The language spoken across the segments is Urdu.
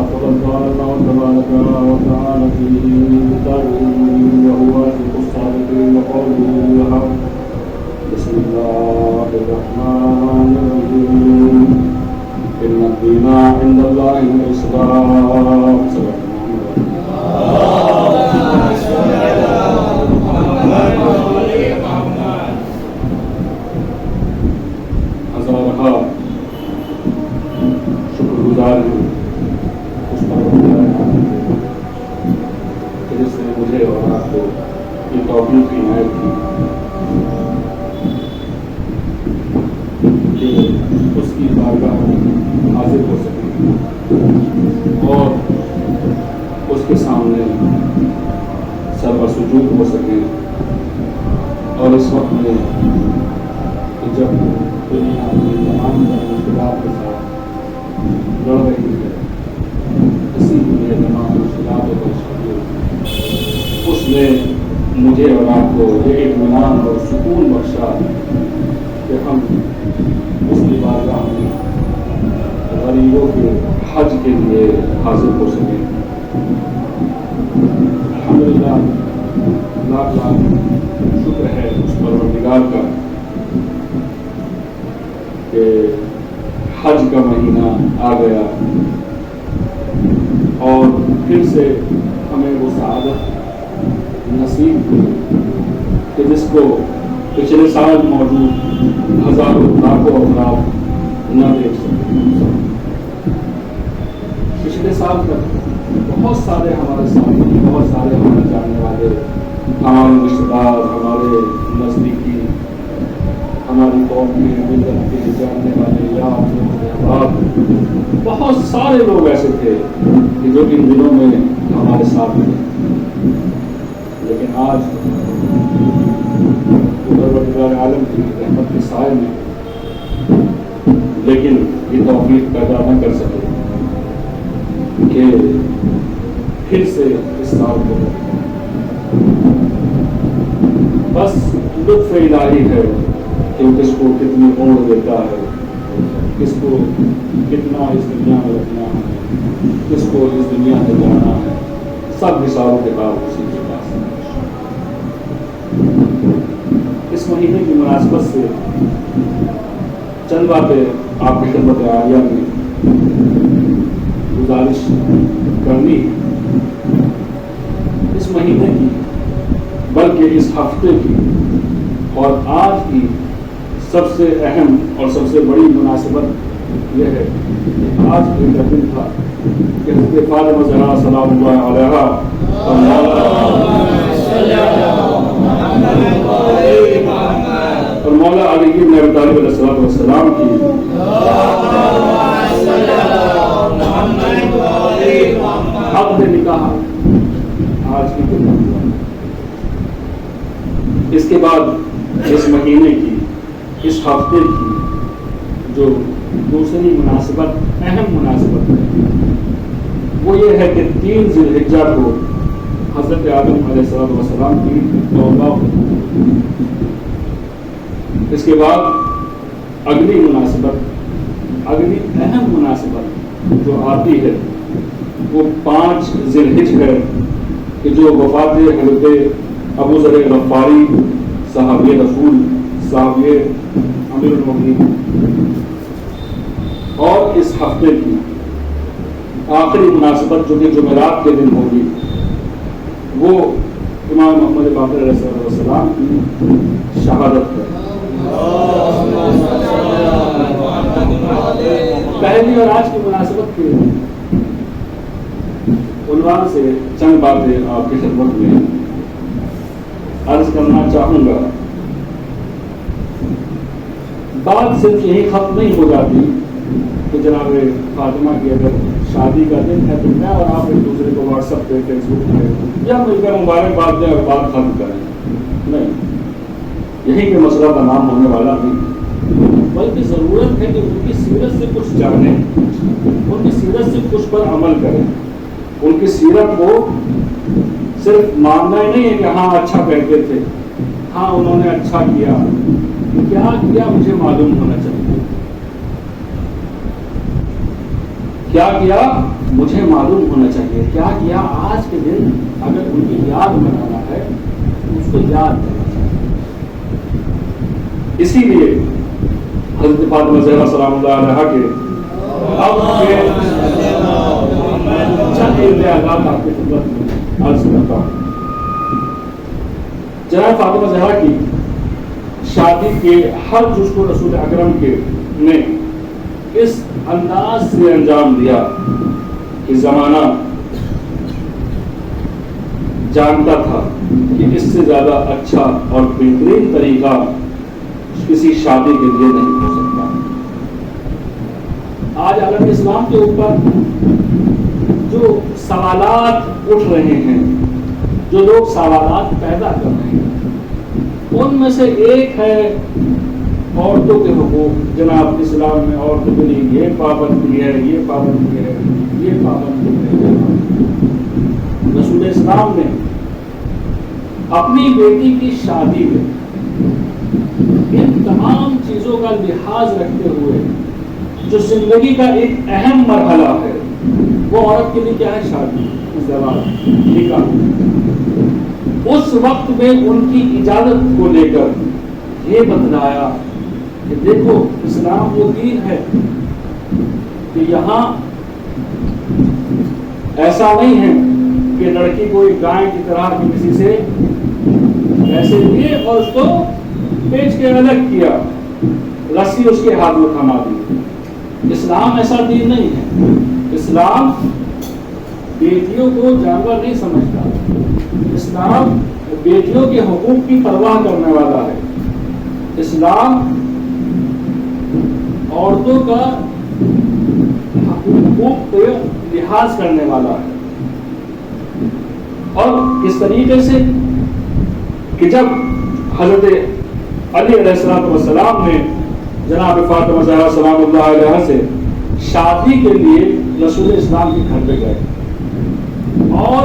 فقد قال الله تبارك وتعالى في كتابه وهو أصدق الصادقين وقوله الحق. بسم الله الرحمن الرحيم. إن الدين عند الله الإسلام. ہزارہ شکر گزار ہوں اس کہ جس نے مجھے اور آپ کو یہ توفیق کی عنایت کی کہ اس کی بارگاہ حاضر ہو سکے اور اس کے سامنے سربسجود ہو سکیں. اور اس وقت میں جب دنیا کی تمام مشکلات کے ساتھ لڑ رہی ہے, اسی لیے تمام مشکلات اور اس نے مجھے اور آپ کو یہ اطمینان اور سکون بخشا کہ ہم اس کی بارگاہ میں غریبوں کے حج کے لیے حاضر ہو سکیں. الحمدللہ لاکھ لاکھ شکر ہے اس پروردگار کا کہ حج کا مہینہ آ گیا اور پھر سے ہمیں وہ سعادت نصیب ہوئی کہ جس کو پچھلے سال موجود ہزاروں لاکھوں افراد نہ دیکھ سکتے. پچھلے سال تک بہت سارے ہمارے ساتھی, بہت سارے ہمارے جاننے والے, ہمارے رشتے دار, ہمارے نزدیکی, ہماری قوم کے ملت کے جاننے والے یا بہت سارے لوگ ایسے تھے کہ جو ان دنوں میں ہمارے ساتھ تھے, لیکن آج پروردگار عالم کی رحمت کے سائے میں لیکن یہ توفیق پیدا نہ کر سکے کہ پھر سے اس سال کو بس لطف الہی ہے کہ کس کو کتنی عمر دیتا ہے, کس کو کتنا اس دنیا میں رکھنا ہے, کس کو اس دنیا میں جانا ہے. سب حسابوں کے بعد اسی کے پاس. اس مہینے کی مناسبت سے چند باتیں آپ کی خدمت عالیہ میں گزارش کرنی ہے. اس مہینے کی بلکہ اس ہفتے کی اور آج کی سب سے اہم اور سب سے بڑی مناسبت یہ ہے کہ آج ایک دن تھا کہ حضرت فاطمہ زہرا سلام اللہ علیہا اور مولا علی بن ابی طالب علیہ السلام کی حق میں نکاح آج کی دن ہوا. اس کے بعد اس مہینے کی, اس ہفتے کی جو دوسری مناسبت, اہم مناسبت ہے, وہ یہ ہے کہ 3 ذی الحجہ کو حضرت آدم علیہ السلام کی توبہ ہوئی. اس کے بعد اگلی مناسبت, اگلی اہم مناسبت جو آتی ہے وہ 5 ذی الحجہ ہے کہ جو وفات حضرت ابو ذر غفاری صحابی رسول صحابی امیر المؤمنین, اور اس ہفتے کی آخری مناسبت جو کہ جمعرات کے دن ہوگی وہ امام محمد باقر علیہ السلام کی شہادت ہے. پہلی اور آج کی مناسبت کے عنوان سے چند باتیں آپ کی خدمت میں عرض کرنا چاہوں گا. بات صرف یہی ختم نہیں ہو جاتی کہ جناب فاطمہ کی اگر شادی کا دن ہے تو میں اور آپ ایک دوسرے کو واٹس ایپ پہ, فیس بک پہ یا مل کر مبارکباد دیں اور بات ختم کریں. نہیں, یہی کہ مسئلہ کا نام ہونے والا نہیں, بلکہ ضرورت ہے کہ ان کی سیرت سے کچھ جانیں, ان کی سیرت سے کچھ پر عمل کریں. ان کی سیرت کو صرف ماننا ہی نہیں ہے کہ ہاں اچھا کہتے تھے, ہاں انہوں نے اچھا کیا, کیا مجھے معلوم ہونا چاہیے. کیا کیا مجھے معلوم ہونا چاہیے، کیا کیا آج کے دن اگر ان کی یاد بنانا ہے تو اس کو یاد کرنا چاہیے۔ اسی لیے حضرت فاطمہ زہرا سلام اللہ علیہا کے اب کے چند اعتراضات آپ کی خدمت میں عرض کرتا ہوں۔ جناب فاطمہ زہرا کی شادی کے ہر جز کو رسول اکرم کے نے اس انداز سے انجام دیا کہ زمانہ جانتا تھا کہ اس سے زیادہ اچھا اور بہترین طریقہ کسی شادی کے لیے نہیں ہو سکتا۔ آج عالم اسلام کے اوپر جو سوالات اٹھ رہے ہیں، جو لوگ سوالات پیدا کر رہے ہیں، ان میں سے ایک ہے عورتوں کے حقوق۔ جناب اسلام میں عورتوں کے لیے یہ پابندی ہے، یہ پابندی ہے، یہ پابندی ہے۔ رسول اسلام نے اپنی بیٹی کی شادی میں ان تمام چیزوں کا لحاظ رکھتے ہوئے جو زندگی کا ایک اہم مرحلہ ہے، وہ عورت کے لیے کیا ہے؟ شادی، زواج، نکاح۔ اس وقت میں ان کی اجازت کو لے کر یہ بتلایا کہ دیکھو اسلام وہ دین ہے کہ یہاں ایسا نہیں ہے کہ لڑکی کو ایک گائے کی طرح کسی سے ایسے لیے اور اس کو بیچ کے الگ کیا، رسی اس کے ہاتھ میں تھما دی۔ اسلام ایسا دین نہیں ہے۔ اسلام بیٹیوں کو جانور نہیں سمجھتا، اسلام بیٹیوں کے حقوق کی پرواہ کرنے والا ہے۔ اسلام عورتوں کا حقوق پہ لحاظ کرنے والا ہے، اور اس طریقے سے کہ جب حضرت علی علیہ السلام نے جناب فاطمہ زہرا سلام اللہ علیہا سے شادی کے لیے رسول اسلام کے گھر پہ گئے، اور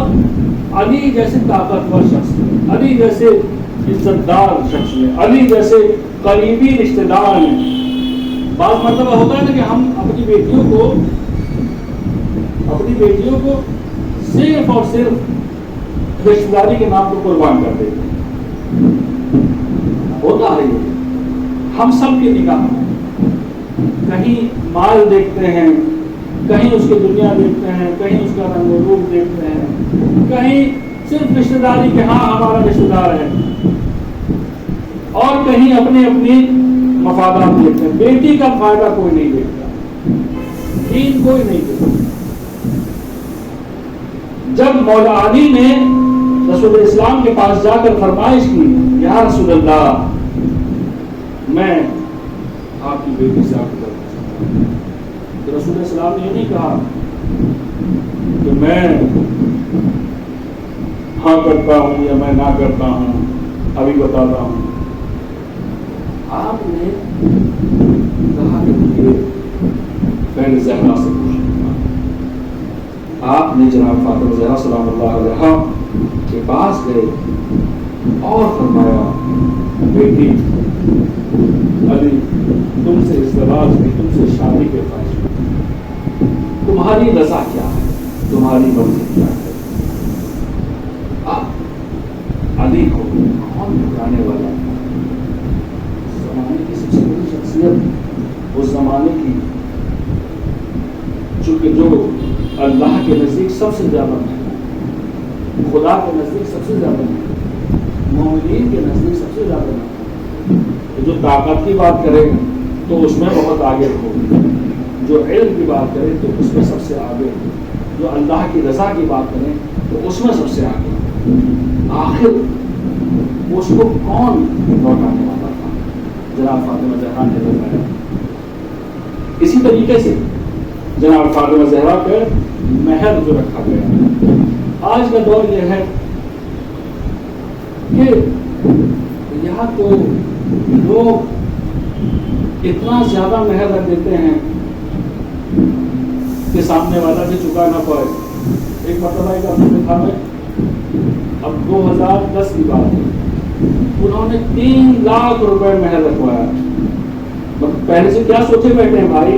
علی جیسے طاقتور شخص نے، علی جیسے عزت دار شخص نے، علی جیسے قریبی رشتہ دار نے، بعض مرتبہ ہوتا ہے نا کہ ہم اپنی بیٹیوں کو صرف اور صرف رشتہ داری کے نام کو قربان کر دیتے ہیں۔ ہوتا ہے یہ، ہم سب کے نکاح کہیں مال دیکھتے ہیں، کہیں اس کی دنیا دیکھتے ہیں، کہیں اس کا رنگ و روپ دیکھتے ہیں، کہیں صرف رشتہ داری کہ ہاں ہمارا رشتہ دار ہے، اور کہیں اپنی مفادات دیکھتے ہیں۔ بیٹی کا فائدہ کوئی نہیں دیکھتا، دین کوئی نہیں دیکھتا۔ جب مولا علی نے رسول اسلام کے پاس جا کر فرمائش کی، یا رسول اللہ میں آپ کی بیٹی سے آپ کو تو رسول اسلام نے یہ نہیں کہا کہ میں ہاں کرتا ہوں یا میں نہ کرتا ہوں، ابھی بتاتا ہوں۔ آپ نے کہا کہ مجھے بہن زہرا سے پوچھنا۔ آپ نے جناب فاطمہ زہرا سلام اللہ علیہا کے پاس گئے اور فرمایا، بیٹی علی تم سے ازدواج کی، تم سے شادی کے خواہش میں تمہاری رضا کیا ہے، تمہاری مرضی کیا ہے؟ علی کو کون بتانے والا تھا؟ زمانے کی سب سے بڑی شخصیت، اس زمانے کی چونکہ جو اللہ کے نزدیک سب سے زیادہ ہے، خدا کے نزدیک سب سے زیادہ ہے، مومنین کے نزدیک سب سے زیادہ ہے۔ جو طاقت کی بات کرے تو اس میں بہت آگے ہو، جو علم کی بات کرے تو اس میں سب سے آگے ہو، جو اللہ کی رضا کی بات کریں تو اس میں سب سے آگے ہو۔ آخر اس کو کون لوٹانے والا تھا؟ جناب فاطمہ زہرا نے بتایا۔ اسی طریقے سے جناب فاطمہ زہرا کا مہر جو رکھا گیا، آج کا دور یہ ہے کہ یہاں تو لوگ اتنا زیادہ مہر رکھ دیتے ہیں کہ سامنے والا بھی چکا نہ پائے۔ ایک مرتبہ ایک آدمی تھا، میں اب 2010 کی بات ہے، انہوں نے 3 لاکھ روپے مہر رکھوایا۔ پہلے سے کیا سوچے بیٹھے ہیں بھائی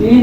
3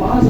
5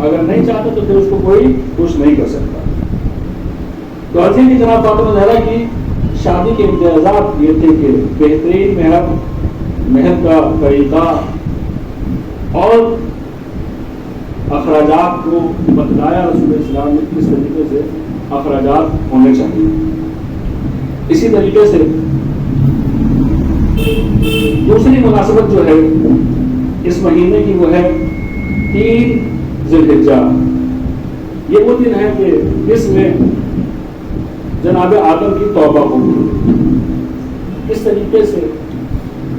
اگر نہیں چاہتا تو پھر اس کو کوئی خوش نہیں کر سکتا. تو عرض کی جناب فاطمہ زہرا کی شادی کے امتیازات یہ تھے کہ بہترین مہر کا طریقہ اور اخراجات کو بتلایا رسول اسلام نے کس طریقے سے اخراجات ہونے چاہیے. اسی طریقے سے دوسری مناسبت جو ہے اس مہینے کی وہ ہے 3 ذی الحجہ. یہ وہ دن ہے کہ اس میں جناب آدم کی توبہ ہوگی. اس طریقے سے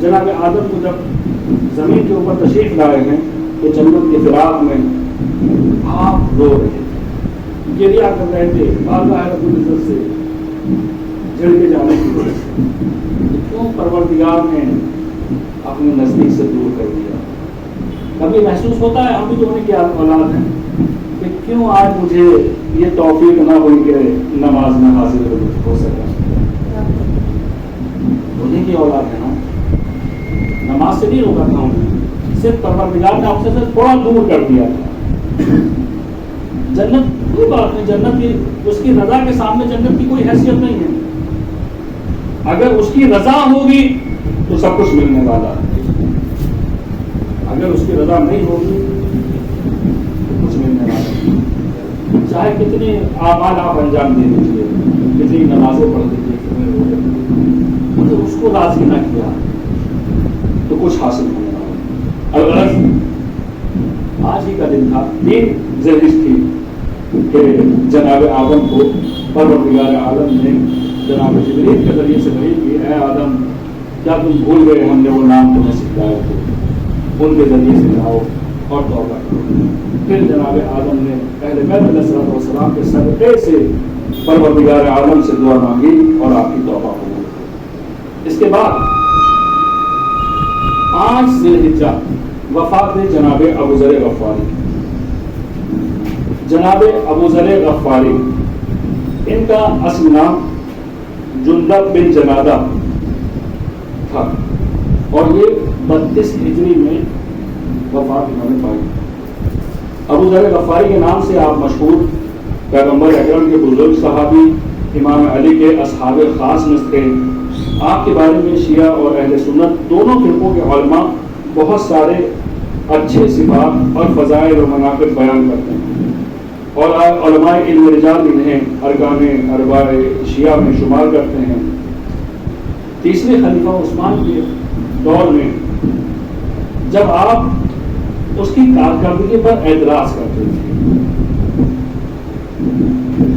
جناب آدم کو جب زمین کے اوپر تشریف لائے ہیں تو جنت کے فراق میں آپ رو رہے تھے, گریہ کر رہے تھے اللہ رب العزت سے جڑ کے جانے کی وجہ سے. کیوں پروردگار نے اپنے نزدیک سے دور کر دیا. کبھی محسوس ہوتا ہے ہم بھی تو انہیں کی اولاد ہیں کہ کیوں آج مجھے یہ توفیق نہ ہوئی کہ نماز میں حاضر ہو سکا. انہیں کی اولاد ہے نا, نماز سے نہیں روکا تھا انہیں, صرف پروردگار نے آپ سے تھوڑا دور کر دیا تھا. جنت کوئی بات نہیں, جنت کی اس کی رضا کے سامنے جنت کی کوئی حیثیت نہیں ہے. اگر اس کی رضا ہوگی تو سب کچھ ملنے والا ہے, اگر اس کی رضا نہیں ہوگی تو کچھ ملنے والا ہے. چاہے کتنے اعمال آپ انجام دے دیجیے, کتنی نمازیں پڑھ دیجیے, مگر اس کو راضی نہ کیا تو کچھ حاصل ہونے والا. الغرض آج ہی کا دن تھا, 3 ذی الحجہ تھی کہ جناب آدم کو پروردگار عالم نے جناب جبریل کے ذریعے سے کہی کہ اے آدم کیا تم بھول گئے ہم نے وہ نام تمہیں سکھلایا تھے, ان کے ذریعے سے جاؤ اور توبہ کرو. پھر جناب آدم نے اہل بیت علیہ السلام کے صدقے سے پروردگار عالم سے دعا مانگی اور آپ کی توبہ ہو گئی. اس کے بعد 5 ذی الحجہ وفات جناب ابو ذر غفاری. جناب ابو ذر غفاری ان کا اصل نام جندب بن جنادہ تھا اور یہ 32 ہجری میں وفات انہوں نے پائی. ابو ذر غفاری کے نام سے آپ مشہور, پیغمبر اکرم کے بزرگ صحابی, امام علی کے اصحاب خاص میں تھے. آپ کے بارے میں شیعہ اور اہل سنت دونوں فرقوں کے علماء بہت سارے اچھے صفات اور فضائل و مناقب بیان کرتے ہیں اور علماء علم رجال انہیں ارکان اربع شیعہ میں شمار کرتے ہیں. تیسرے خلیفہ عثمان کے دور میں جب آپ اس کی کارکردگی پر اعتراض کرتے تھے,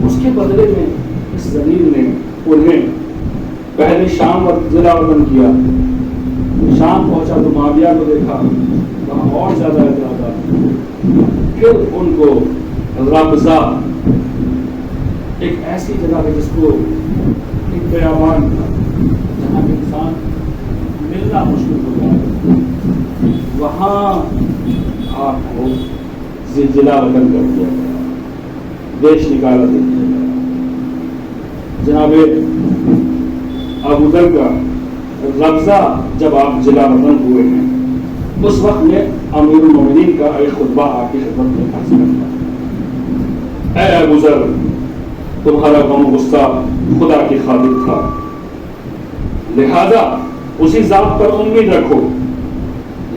اس کے بدلے میں اس زمین نے انہیں پہلے شام ضلع وطن کیا. شام پہنچا تو معاویہ کو دیکھا, وہاں اور زیادہ اعتراضات. پھر ان کو رابضہ, ایک ایسی جگہ ہے جس کو ایک بیابان تھا جہاں انسان ملنا مشکل ہو جائے, وہاں آپ کو زلزلہ وطن کر دیا گیا, دیش نکالا دے دیا گیا. جناب ابو ذر کا رابضہ جب آپ ضلع وطن ہوئے ہیں اس وقت میں امیر المومنین کا ایک خطبہ آپ کی خدمت میں حاصل کرتا. اے ابو ذر, تمہارا غم غصہ خدا کی خاطر تھا, لہذا اسی ذات پر امید رکھو.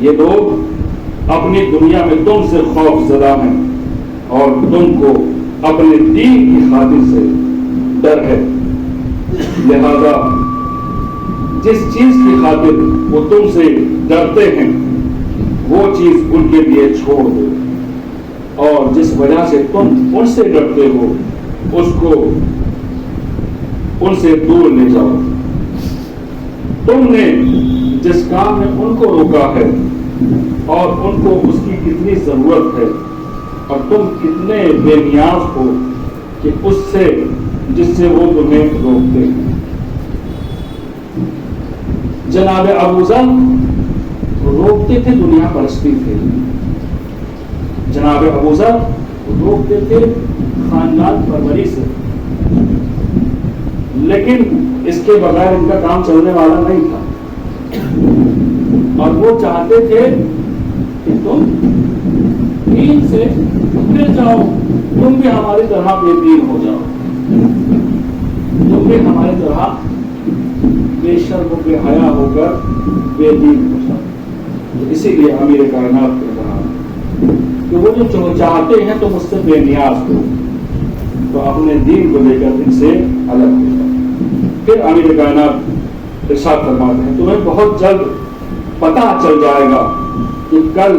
یہ لوگ اپنی دنیا میں تم سے خوف زدہ ہیں اور تم کو اپنے دین کی خاطر سے ڈر ہے, لہذا جس چیز کی خاطر وہ تم سے ڈرتے ہیں وہ چیز ان کے لیے چھوڑ دو, اور جس وجہ سے تم ان سے ڈرتے ہو اس کو ان سے دور لے جاؤ. تم نے جس کام میں ان کو روکا ہے اور ان کو اس کی کتنی ضرورت ہے اور تم کتنے بے نیاز ہو کہ اس سے جس سے وہ تمہیں روکتے ہیں. جناب ابو ذر روکتے تھے دنیا پرستی تھے, جناب ابو ذر روکتے تھے خاندان پروری سے, لیکن اس کے بغیر ان کا کام چلنے والا نہیں تھا. اور وہ چاہتے تھے کہ تم دین سے پھر جاؤ، تم بھی ہماری طرح بے دین ہو جاؤ، تم بھی ہماری طرح بے شرم و بے حیا ہو کر بے دین ہو جاؤ۔ اسی لیے امیر کائنات نے کہا کہ وہ جو چاہتے ہیں تم اس سے بے نیاز ہو، تو اپنے دین کو لے کر ان سے الگ ہو جاؤ۔ پھر امیر کائنات ارشاد فرماتے ہیں تمہیں بہت جلد پتہ چل جائے گا کہ کل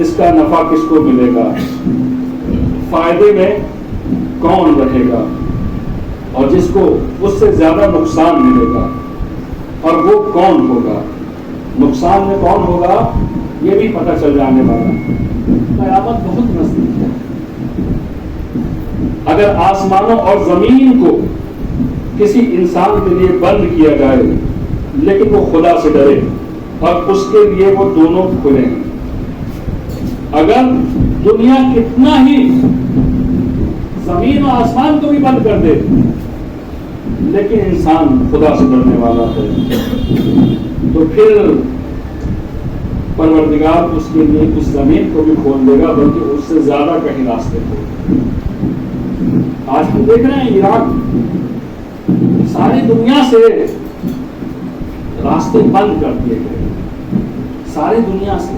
اس کا نفع کس کو ملے گا، فائدے میں کون رہے گا، اور جس کو اس سے زیادہ نقصان ملے گا، اور وہ کون ہوگا، نقصان میں کون ہوگا یہ بھی پتہ چل جانے والا۔ قیامت بہت نزدیک ہے۔ اگر آسمانوں اور زمین کو کسی انسان کے لیے بند کیا جائے لیکن وہ خدا سے ڈرے اور اس کے لیے وہ دونوں کھلے ہیں، اگر دنیا کتنا ہی زمین و آسمان کو بھی بند کر دے لیکن انسان خدا سے ڈرنے والا ہے تو پھر پروردگار اس کے لیے اس زمین کو بھی کھول دے گا، بلکہ اس سے زیادہ کہیں راستے کھول دے گا۔ آج ہم دیکھ رہے ہیں عراق ساری دنیا سے راستے بند کر دیے گئے، ساری دنیا سے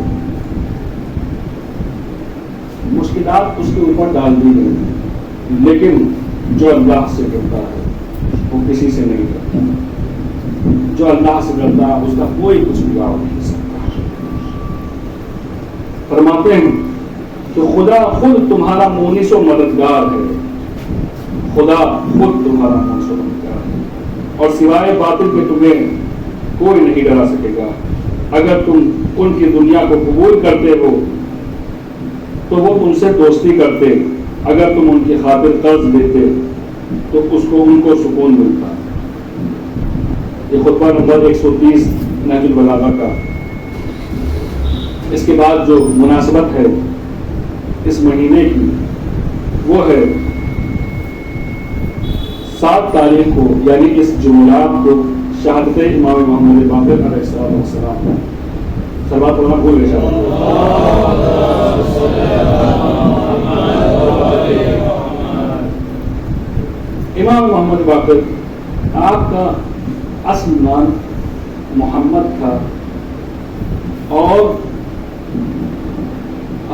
مشکلات اس کے اوپر ڈال دی گئی، لیکن جو اللہ سے ڈرتا ہے وہ کسی سے نہیں ڈرتا، جو اللہ سے ڈرتا ہے اس کا کوئی کچھ بگاڑ نہیں سکتا۔ فرماتے ہیں کہ خدا خود تمہارا مونس و مددگار ہے، خدا خود تمہارا مونس و مددگار ہے، اور سوائے باطل کے تمہیں کوئی نہیں ڈرا سکے گا۔ اگر تم ان کی دنیا کو قبول کرتے ہو تو وہ تم سے دوستی کرتے، اگر تم ان کی خاطر قرض دیتے تو ان کو سکون ملتا۔ یہ خطبہ نمبر 130 نہج البلاغہ کا۔ اس کے بعد جو مناسبت ہے اس مہینے کی وہ ہے 7 تاریخ کو، یعنی اس جمعرات کو شہادت امام محمد باقر علیہ السلام۔ سلوات پڑھنا بھول گئے شاید۔ امام محمد باقر، آپ کا اصل نام محمد تھا اور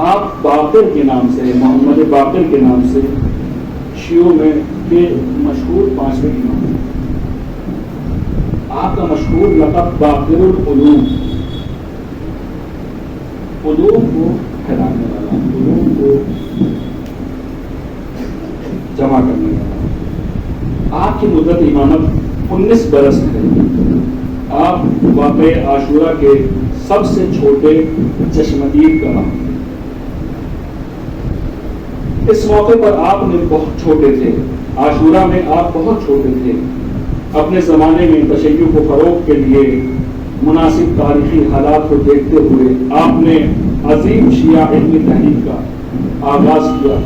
آپ باقر کے نام سے، محمد باقر کے نام سے شیعوں میں کے مشہور 5ویں امام ہیں۔ آپ کا مشہور لقب باقر العلوم، علوم کو پھیلانے والا، علوم کو جمع کرنے والا۔ آپ کی مدت امامت 19 برس ہے۔ آپ واقع عاشورہ کے سب سے چھوٹے چشمدید کا نام۔ اس موقع پر آپ نے بہت چھوٹے تھے، عاشورہ میں آپ بہت چھوٹے تھے۔ اپنے زمانے میں تشیع کو فروغ کے لیے مناسب تاریخی حالات کو دیکھتے ہوئے آپ نے عظیم شیعہ علمی تحریک کا آغاز کیا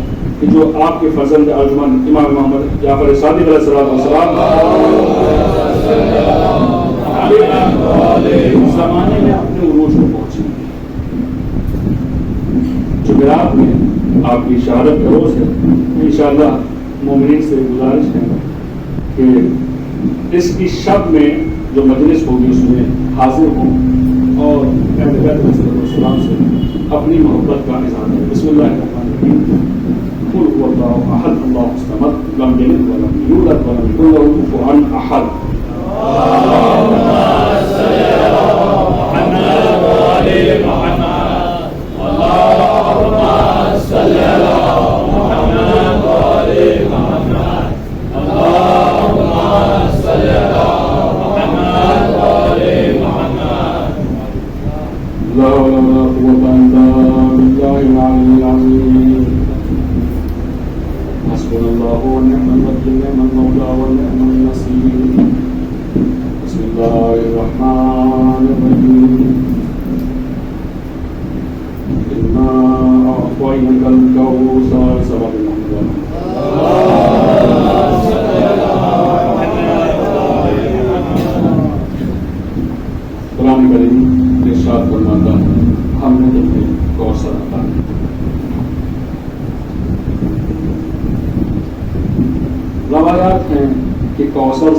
کہ جو آپ کے فرزند ارجمند امام محمد جعفر صادق علیہ السلام زمانے میں اپنے عروج کو پہنچے۔ جمعرات میں آپ کی شہادت کا روز ہے۔ انشاءاللہ مومنین سے گزارش ہے کہ اس کی شب میں جو مجلس ہوگی اس میں حاضر ہوں اور اہل بیت علیہ السلام سے اپنی محبت کا اظہار کریں۔ بسم اللہ الرحمن الرحیم۔ قل هو اللہ احد اللہ الصمد لم یلد ولم یولد ولم یکن له کفوا احد۔ حسبنا الله ونعم الوكيل، نعم المولى ونعم النصير۔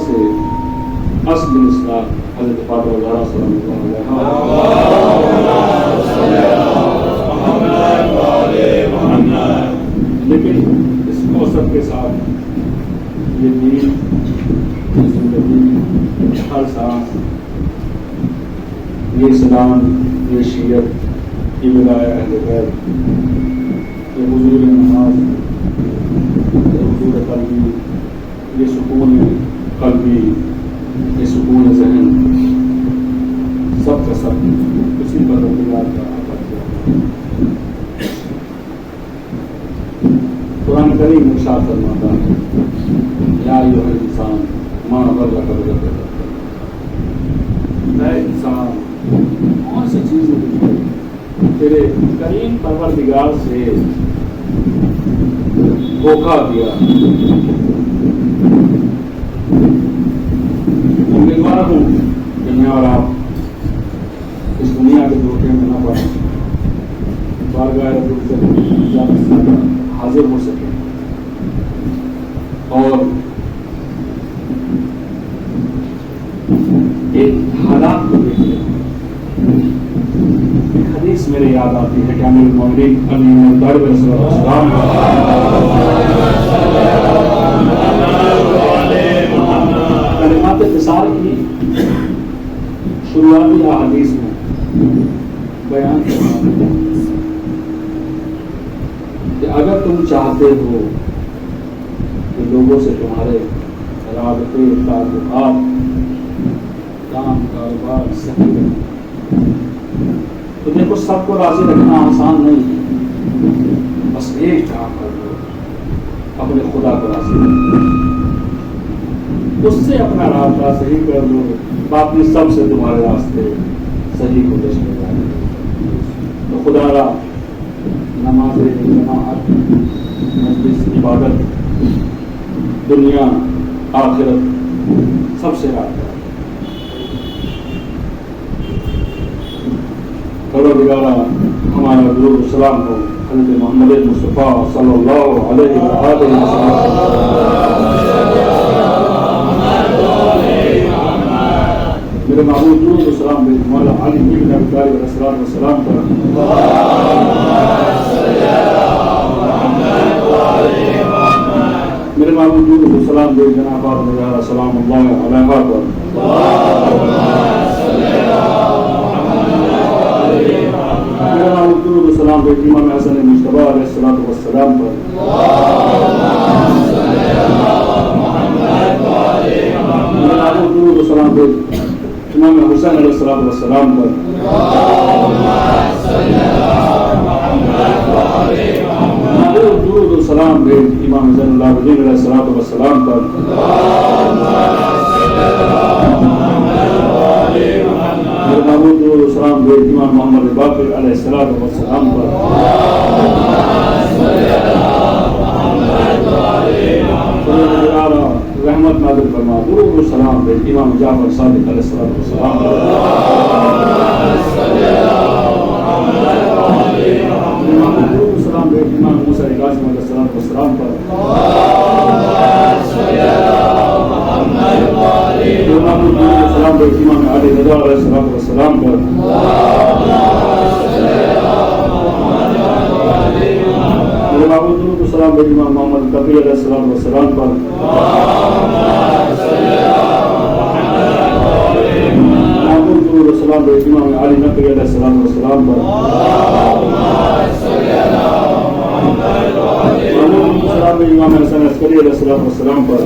سے اصل اسلام حضرت فاطمہ زہرا سلام اللہ علیہا، لیکن اس موسم کے ساتھ یہ دین، یہ زندگی، ہر سانس، یہ اسلام، یہ شیعت، یہ ولایہ اہل بیت، یہ حضور نماز، یہ حضور قلبی، یہ سکون قلبی، یہ سکون ذہن، سب کا سب اسی پروردگار کا عطا کیا۔ قرآن کریم ارشاد فرماتا ہے یا ایھا الانسان ما غرک بربک الکریم، اے انسان کون سی چیزیں تیرے کریم پروردگار سے دھوکہ دیا۔ امیدوار ہوں کہ میں اور آپ اس دنیا کے دھوکے میں نہ پڑیں، بارگاہ رب العزت حاضر ہو سکیں اور ایک حالات کو دیکھیں۔ ایک حدیث میرے یاد آتی ہے کہ امیر المومنین علی طالب علیہ السلام کلمات اتصال کی شروعاتی احادیث میں بیان کرنا کہ اگر تم چاہتے ہو کہ لوگوں سے تمہارے رابطے، تعلقات، کام کاروبار صحیح رہے تو دیکھو سب کو راضی رکھنا آسان نہیں ہے، بس ایک کام کر لو، اپنے خدا کو راضی رکھو، اس سے اپنا رابطہ صحیح کر لو، باقی سب سے تمہارے راستے صحیح گزر جائیں گے۔ تو خدا را نماز جماعت، مجلس، عبادت، دنیا آخرت سب سے رابطہ ہے۔ پروردگارا ہمارا درود و سلام ہو حضرت محمد مصطفیٰ صلی اللہ علیہ وآلہ وسلم۔ میرے معبود درود و سلام بھیج مولا علی بن ابی طالب علیہ السلام پر۔ میرے معبود درود و سلام بھیج جناب فاطمہ زہرا سلام اللہ علیہا پر۔ میرے معبود درود و سلام بھیج امام حسن مجتبیٰ علیہ السلام پر۔ میرے معبود درود و سلام بھیج امام حسین علیہ السلام پر۔ درود و سلام بھیج امام زین العابدین علیہ السلام پر۔ میرے معبود درود و سلام بھیج امام محمد باقر علیہ السلام پر۔ رحمت نازل فرما درود و سلام بھیج امام جعفر صادق علیہ السلام پر۔ درود و سلام بھیج امام موسیٰ کاظم علیہ السلام پر۔ درود و سلام بھیج امام علی رضا علیہ السلام پر۔ درود و سلام بھیج امام محمد کبیر علیہ السلام پر۔ درود و سلام بھیج امام علی نقی علیہ السلام پر۔ درود و سلام بھیج امام حسن عسکری علیہ السلام پر۔